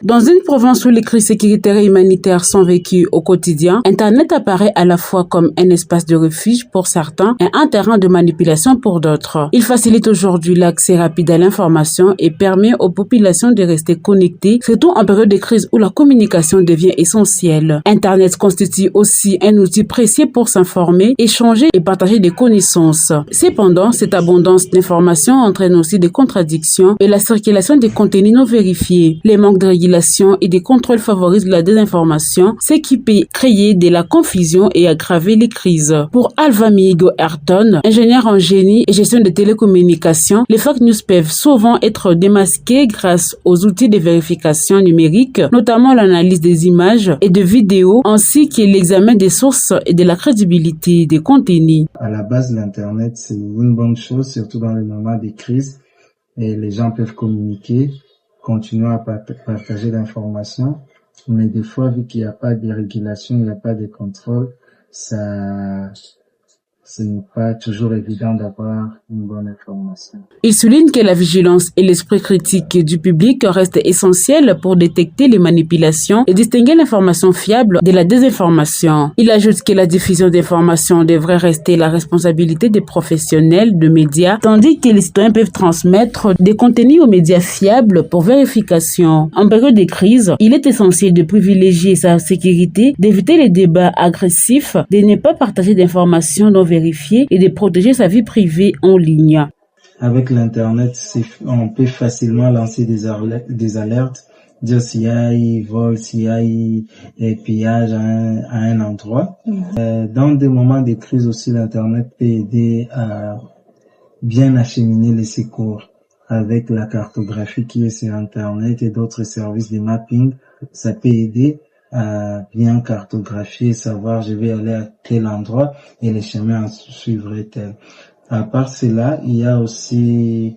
Dans une province où les crises sécuritaires et humanitaires sont vécues au quotidien, Internet apparaît à la fois comme un espace de refuge pour certains et un terrain de manipulation pour d'autres. Il facilite aujourd'hui l'accès rapide à l'information et permet aux populations de rester connectées, surtout en période de crise où la communication devient essentielle. Internet constitue aussi un outil précieux pour s'informer, échanger et partager des connaissances. Cependant, cette abondance d'informations entraîne aussi des contradictions et la circulation des contenus non vérifiés. Les manques de régulation et des contrôles favorisent la désinformation, ce qui peut créer de la confusion et aggraver les crises. Pour Alvamigo Ayrton, ingénieur en génie et gestion des télécommunications, les fake news peuvent souvent être démasquées grâce aux outils de vérification numérique, notamment l'analyse des images et de vidéos, ainsi que l'examen des sources et de la crédibilité des contenus. À la base, l'Internet, c'est une bonne chose, surtout dans les moments de crise, et les gens peuvent communiquer, continuer à partager l'information, mais des fois, vu qu'il n'y a pas de régulation, il n'y a pas de contrôle, ce n'est pas toujours évident d'avoir une bonne information. Il souligne que la vigilance et l'esprit critique du public restent essentiels pour détecter les manipulations et distinguer l'information fiable de la désinformation. Il ajoute que la diffusion d'informations devrait rester la responsabilité des professionnels de médias, tandis que les citoyens peuvent transmettre des contenus aux médias fiables pour vérification. En période de crise, il est essentiel de privilégier sa sécurité, d'éviter les débats agressifs, de ne pas partager d'informations non vérifiées et de protéger sa vie privée en ligne. Avec l'Internet, on peut facilement lancer des alertes, dire s'il y a vol, s'il y a pillage à un endroit. Dans des moments de crise aussi, l'Internet peut aider à bien acheminer les secours. Avec la cartographie qui est sur Internet et d'autres services de mapping, ça peut aider à bien cartographier, savoir je vais aller à tel endroit et les chemins à suivre tel. À part cela, il y a aussi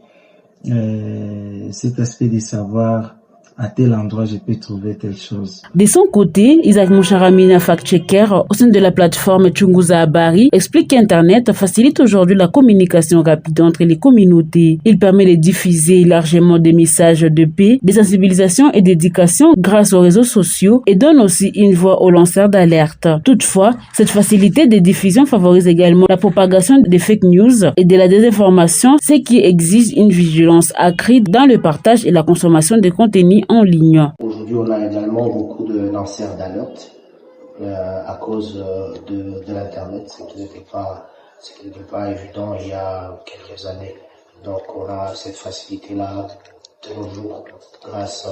cet aspect de savoir à tel endroit je peux trouver telle chose. De son côté, Isaac Moucharamina, fact-checker au sein de la plateforme Chunguza Habari, explique qu'Internet facilite aujourd'hui la communication rapide entre les communautés. Il permet de diffuser largement des messages de paix, de sensibilisation et d'éducation grâce aux réseaux sociaux et donne aussi une voix aux lanceurs d'alerte. Toutefois, cette facilité de diffusion favorise également la propagation des fake news et de la désinformation, ce qui exige une vigilance accrue dans le partage et la consommation de contenus en ligne. Aujourd'hui, on a également beaucoup de lanceurs d'alerte à cause de l'Internet, ce qui n'était pas évident il y a quelques années. Donc, on a cette facilité-là de nos jours grâce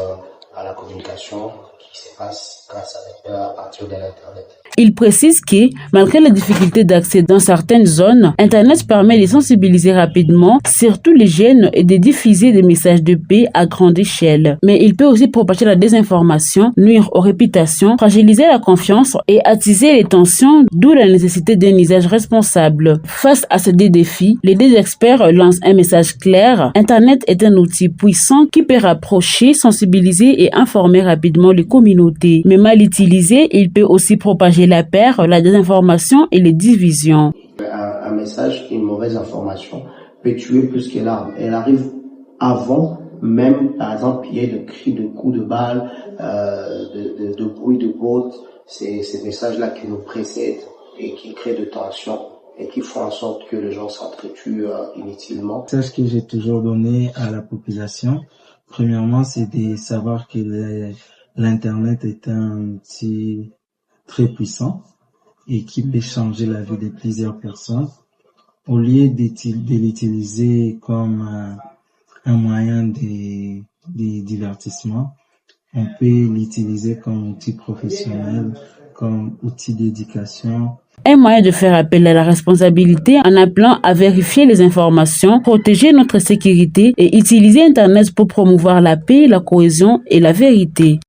à la communication qui se passe à partir de l'Internet. Il précise que, malgré les difficultés d'accès dans certaines zones, Internet permet de sensibiliser rapidement, surtout les jeunes, et de diffuser des messages de paix à grande échelle. Mais il peut aussi propager la désinformation, nuire aux réputations, fragiliser la confiance et attiser les tensions, d'où la nécessité d'un usage responsable. Face à ces deux défis, les deux experts lancent un message clair. Internet est un outil puissant qui peut rapprocher, sensibiliser et informer rapidement les communautés. Mais mal utilisé, il peut aussi propager la peur, la désinformation et les divisions. Un message, une mauvaise information peut tuer plus que l'arme. Elle arrive avant même, par exemple, il y a de cris, de coups de balles, de bruit de bottes. C'est ces messages-là qui nous précèdent et qui créent de tensions et qui font en sorte que les gens s'entretuent inutilement. Le message que j'ai toujours donné à la population, premièrement, c'est de savoir que l'Internet est un outil très puissant et qui peut changer la vie de plusieurs personnes. Au lieu de l'utiliser comme un moyen de divertissement, on peut l'utiliser comme outil professionnel, comme outil d'éducation. Un moyen de faire appel à la responsabilité en appelant à vérifier les informations, protéger notre sécurité et utiliser Internet pour promouvoir la paix, la cohésion et la vérité.